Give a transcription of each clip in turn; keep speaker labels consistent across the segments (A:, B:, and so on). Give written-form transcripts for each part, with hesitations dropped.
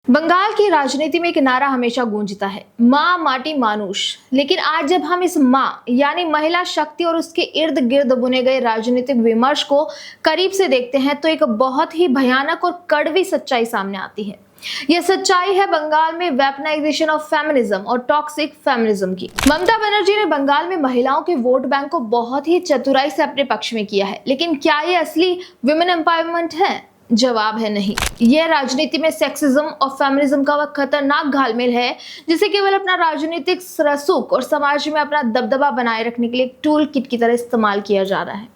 A: बंगाल की राजनीति में एक नारा हमेशा गूंजता है, माँ माटी मानुष। लेकिन आज जब हम इस माँ यानी महिला शक्ति और उसके इर्द गिर्द बुने गए राजनीतिक विमर्श को करीब से देखते हैं तो एक बहुत ही भयानक और कड़वी सच्चाई सामने आती है। यह सच्चाई है बंगाल में वेपनाइजेशन ऑफ फेमिनिज्म और टॉक्सिक फेमिनिज्म की। ममता बनर्जी ने बंगाल में महिलाओं के वोट बैंक को बहुत ही चतुराई से अपने पक्ष में किया है, लेकिन क्या ये असली वुमेन एम्पावरमेंट है? जवाब है नहीं। यह राजनीति में सेक्सिज्म और फेमिनिज्म का वह खतरनाक घालमेल है जिसे केवल अपना राजनीतिक रसूख और समाज में अपना दबदबा बनाए रखने के लिए एक टूल किट की तरह इस्तेमाल किया जा रहा है।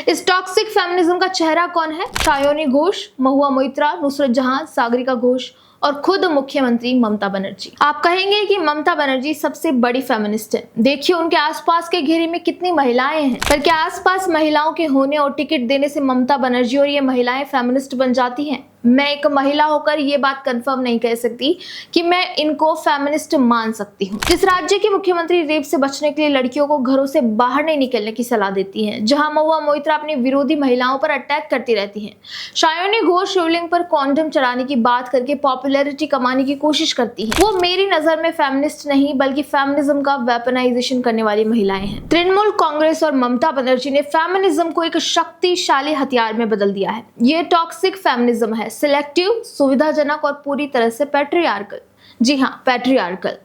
A: इस टॉक्सिक फेमिनिज्म का चेहरा कौन है? शायोनी घोष, महुआ मोइत्रा, नुसरत जहां, सागरिका घोष और खुद मुख्यमंत्री ममता बनर्जी। आप कहेंगे कि ममता बनर्जी सबसे बड़ी फेमिनिस्ट है। देखिए उनके आसपास के घेरे में कितनी महिलाएं हैं, पर क्या आसपास महिलाओं के होने और टिकट देने से ममता बनर्जी और ये महिलाएं फेमिनिस्ट बन जाती हैं? मैं एक महिला होकर ये बात कंफर्म नहीं कह सकती कि मैं इनको फेमिनिस्ट मान सकती हूँ। जिस राज्य की मुख्यमंत्री रेप से बचने के लिए लड़कियों को घरों से बाहर नहीं निकलने की सलाह देती हैं, जहां महुआ मोइत्रा अपनी विरोधी महिलाओं पर अटैक करती रहती हैं, शायोनी घोष शिवलिंग पर कॉन्डम चढ़ाने की बात करके पॉपुलैरिटी कमाने की कोशिश करती है, वो मेरी नजर में फेमिनिस्ट नहीं बल्कि फेमिनिज्म का वेपनाइजेशन करने वाली महिलाएं हैं। तृणमूल कांग्रेस और ममता बनर्जी ने फेमिनिज्म को एक शक्तिशाली हथियार में बदल दिया है। ये टॉक्सिक फेमिनिज्म है, सिलेक्टिव, सुविधाजनक और पूरी तरह से पैट्रियार्कल। जी हाँ, पैट्रियार्कल।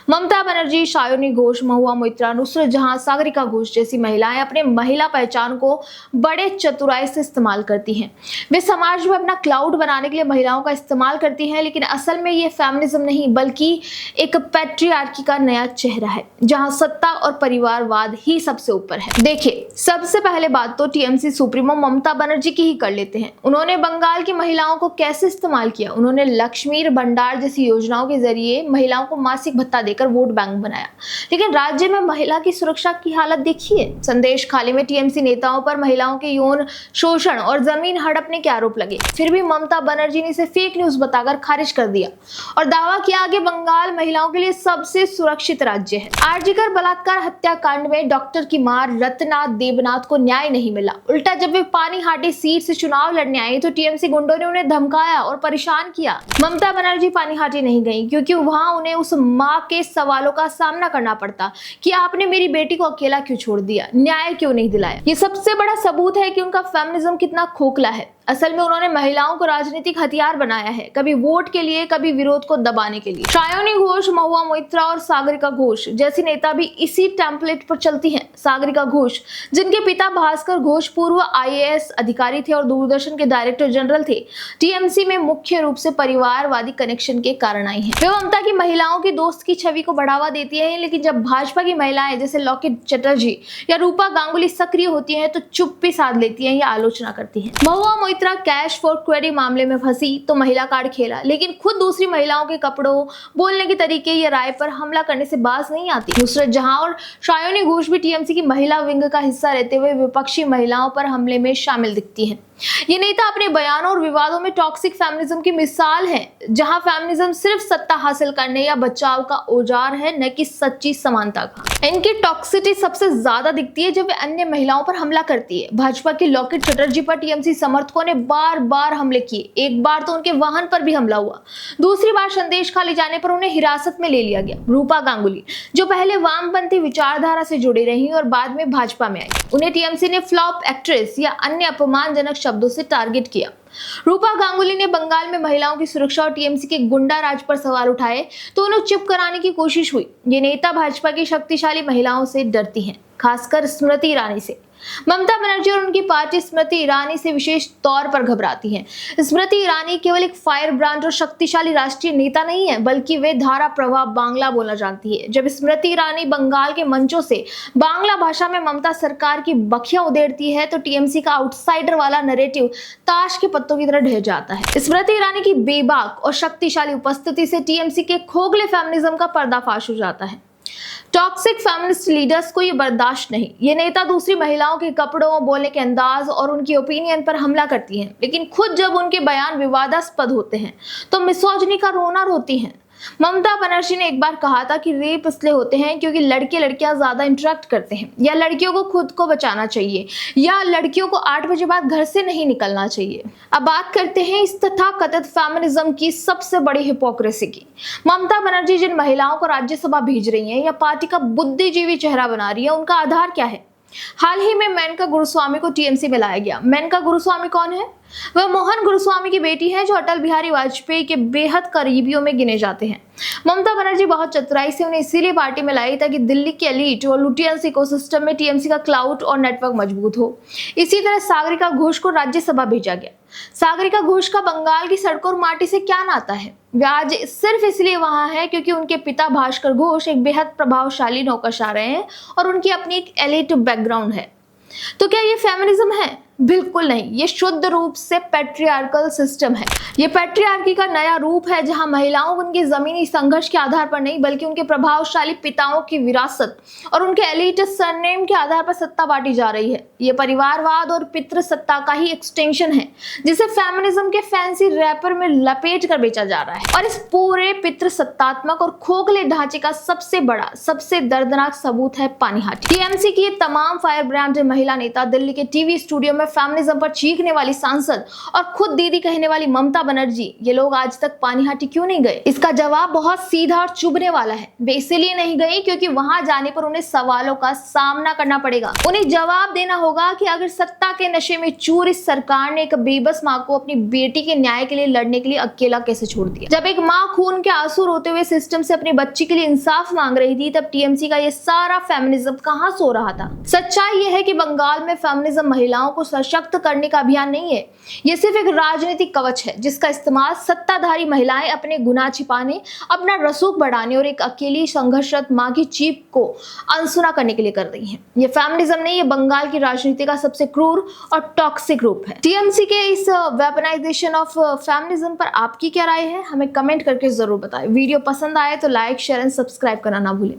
A: ममता बनर्जी, शायोनी घोष, महुआ मोइत्रा, नुसरत जहां, सागरिका घोष जैसी महिलाएं अपने महिला पहचान को बड़े चतुराई से इस्तेमाल करती हैं। वे समाज में अपना क्लाउड बनाने के लिए महिलाओं का इस्तेमाल करती हैं, लेकिन असल में ये फेमिनिज्म नहीं बल्कि एक पैट्रियार्की का नया चेहरा है, जहां सत्ता और परिवारवाद ही सबसे ऊपर है। देखिए, सबसे पहले बात तो टीएमसी सुप्रीमो ममता बनर्जी की ही कर लेते हैं। उन्होंने बंगाल की महिलाओं को कैसे इस्तेमाल किया? उन्होंने लक्ष्मी भंडार जैसी योजनाओं के जरिए महिलाओं को मासिक भत्ता देकर वोट बैंक बनाया, लेकिन राज्य में महिला की सुरक्षा की हालत देखिए। संदेश खाली में टीएमसी नेताओं पर महिलाओं के यौन शोषण और जमीन हड़पने के आरोप लगे, फिर भी ममता बनर्जी ने इसे फेक न्यूज बताकर खारिज कर दिया और दावा किया कि बंगाल महिलाओं के लिए सबसे सुरक्षित राज्य है। आरजीकर बलात्कार हत्याकांड में डॉक्टर की मां रत्ना देबनाथ को न्याय नहीं मिला। उल्टा जब वे पानीहाटी सीट से चुनाव लड़ने आई तो टीएमसी गुंडों ने उन्हें धमकाया और परेशान किया। ममता बनर्जी पानीहाटी नहीं गई क्योंकि वहां उन्हें उस मां के सवालों का सामना करना पड़ता कि आपने मेरी बेटी को अकेला क्यों छोड़ दिया, न्याय क्यों नहीं दिलाया। ये सबसे बड़ा सबूत है कि उनका फेमिनिज्म कितना खोखला है। असल में उन्होंने महिलाओं को राजनीतिक हथियार बनाया है, कभी वोट के लिए, कभी विरोध को दबाने के लिए। शायोनी घोष, महुआ मोइत्रा और सागरिका घोष जैसी नेता भी इसी टेम्पलेट पर चलती हैं। सागरिका घोष, जिनके पिता भास्कर घोष पूर्व आईएएस अधिकारी थे और दूरदर्शन के डायरेक्टर जनरल थे, टीएमसी में मुख्य रूप से परिवारवादी कनेक्शन के कारण आई हैं। वे ममता की महिलाओं की दोस्त की छवि को बढ़ावा देती है, लेकिन जब भाजपा की महिलाएं जैसे लौकिक चटर्जी या रूपा गांगुली सक्रिय होती हैं तो चुप्पी साध लेती हैं या आलोचना करती हैं। Mahua Moitra cash for query मामले में फंसी तो महिला कार्ड खेला, लेकिन खुद दूसरी महिलाओं के कपड़ों, बोलने के तरीके या राय पर हमला करने से बाज नहीं आती। नुसरत जहां और शायोनी घोष भी टीएमसी की महिला विंग का हिस्सा रहते हुए विपक्षी महिलाओं पर हमले में शामिल दिखती हैं। ये नेता अपने बयानों और विवादों में टॉक्सिक फेमिनिज्म की मिसाल है, जहां फेमिनिज्म सिर्फ सत्ता हासिल करने या बचाव का औजार है, न कि सच्ची समानता का। इनकी टॉक्सिटी सबसे ज्यादा दिखती है जब वे अन्य महिलाओं पर हमला करती है। भाजपा के लौकिक चटर्जी पर टीएमसी समर्थकों ने बार बार हमले किए। एक बार तो उनके वाहन पर भी हमला हुआ, दूसरी बार संदेश खाली जाने पर उन्हें हिरासत में ले लिया गया। रूपा गांगुली, जो पहले वामपंथी विचारधारा से जुड़ी रही और बाद में भाजपा में आई, उन्हें टीएमसी ने फ्लॉप एक्ट्रेस या अन्य अपमानजनक शब्दों से टारगेट किया। रूपा गांगुली ने बंगाल में महिलाओं की सुरक्षा और टीएमसी के गुंडा राज पर सवाल उठाए तो उन्हें चुप कराने की कोशिश हुई। ये नेता भाजपा की शक्तिशाली महिलाओं से डरती हैं, खासकर स्मृति ईरानी से। ममता बनर्जी और उनकी पार्टी स्मृति ईरानी से विशेष तौर पर घबराती हैं। स्मृति ईरानी केवल एक फायर ब्रांड और शक्तिशाली राष्ट्रीय नेता नहीं है, बल्कि वे धारा प्रवाह बांग्ला बोलना जानती है। जब स्मृति ईरानी बंगाल के मंचों से बांग्ला भाषा में ममता सरकार की बखियां उधेड़ती है तो टीएमसी का आउटसाइडर वाला नैरेटिव ताश के पत्तों की तरह ढह जाता है। स्मृति ईरानी की बेबाक और शक्तिशाली उपस्थिति से टीएमसी के खोखले फेमिनिज्म का पर्दाफाश हो जाता है। टॉक्सिक फेमिनिस्ट लीडर्स को ये बर्दाश्त नहीं। ये नेता दूसरी महिलाओं के कपड़ों, बोलने के अंदाज और उनकी ओपिनियन पर हमला करती हैं, लेकिन खुद जब उनके बयान विवादास्पद होते हैं तो मिसोजिनी का रोना रोती हैं। ममता बनर्जी ने एक बार कहा था कि रेप इसलिए होते हैं क्योंकि लड़के लड़कियां ज्यादा इंटरेक्ट करते हैं, या लड़कियों को खुद को बचाना चाहिए, या लड़कियों को 8 बजे बाद घर से नहीं निकलना चाहिए। अब बात करते हैं इस तथाकथित फेमिनिज्म की सबसे बड़ी हिपोक्रेसी की। ममता बनर्जी जिन महिलाओं को राज्यसभा भेज रही हैं या पार्टी का बुद्धिजीवी चेहरा बना रही है, उनका आधार क्या है? हाल ही में मेनका गुरुस्वामी को टीएमसी में लाया गया। मेनका गुरुस्वामी कौन है? वह मोहन गुरुस्वामी की बेटी है जो अटल बिहारी वाजपेयी के बेहद करीबियों में गिने जाते हैं। ममता बनर्जी बहुत चतुराई से उन्हें इसीलिए पार्टी में लाई ताकि दिल्ली के एलीट और लुटियंस इकोसिस्टम में टीएमसी का क्लाउड और नेटवर्क मजबूत हो। इसी तरह सागरिका घोष को राज्यसभा भेजा गया। सागरिका घोष का बंगाल की सड़कों और माटी से क्या नाता है? वे आज सिर्फ इसलिए वहां है क्योंकि उनके पिता भास्कर घोष एक बेहद प्रभावशाली नौकरशाह रहे हैं और उनकी अपनी एक एलिट बैकग्राउंड है। तो क्या ये फेमिनिज्म है? बिल्कुल नहीं, ये शुद्ध रूप से पैट्रियार्कल सिस्टम है। ये पैट्रियार्की का नया रूप है जहां महिलाओं को उनके जमीनी संघर्ष के आधार पर नहीं बल्कि उनके प्रभावशाली पिताओं की विरासत और उनके एलिट सरनेम के आधार पर सत्ता बांटी जा रही है। ये परिवारवाद और पितृसत्ता का ही एक्सटेंशन है जिसे फेमिनिज्म के फैंसी रैपर में लपेट कर बेचा जा रहा है। और इस पूरे पितृसत्तात्मक और खोखले ढांचे का सबसे बड़ा, सबसे दर्दनाक सबूत है पानीहाटी। टीएमसी की तमाम फायर ब्रांड महिला नेता, दिल्ली के टीवी स्टूडियो में फेमिनिज्म पर चीखने वाली सांसद और खुद दीदी कहने वाली ममता बनर्जी, ये लोग आज तक पानीहाटी क्यों नहीं गए? इसका जवाब बहुत सीधा और चुभने वाला है। वे इसलिए नहीं गई क्योंकि वहां जाने पर उन्हें सवालों का सामना करना पड़ेगा। उन्हें जवाब देना होगा कि अगर सत्ता के नशे में चूर इस सरकार ने एक बेबस माँ को अपनी बेटी के न्याय के लिए लड़ने के लिए अकेला कैसे छोड़ दिया। जब एक माँ खून के आंसू रोते हुए सिस्टम से अपनी बच्ची के लिए इंसाफ मांग रही थी, तब टीएमसी का ये सारा फेमिनिज्म कहां सो रहा था? सच्चाई यह है कि बंगाल में फेमिनिज्म महिलाओं को सशक्त करने का अभियान नहीं है। यह सिर्फ एक राजनीतिक कवच है जिसका इस्तेमाल सत्ताधारी महिलाएं अपने गुनाह छिपाने, अपना रसूख बढ़ाने और एक अकेली संघर्षरत मां की चीख को अनसुना करने के लिए कर रही हैं। यह फेमिनिज्म नहीं, ये बंगाल की राजनीति का सबसे क्रूर और टॉक्सिक रूप है। टीएमसी के इस वेपनाइजेशन ऑफ फेमिनिज्म पर आपकी क्या राय है? हमें कमेंट करके जरूर बताएं। वीडियो पसंद आए तो लाइक, शेयर एंड सब्सक्राइब करना ना भूलें।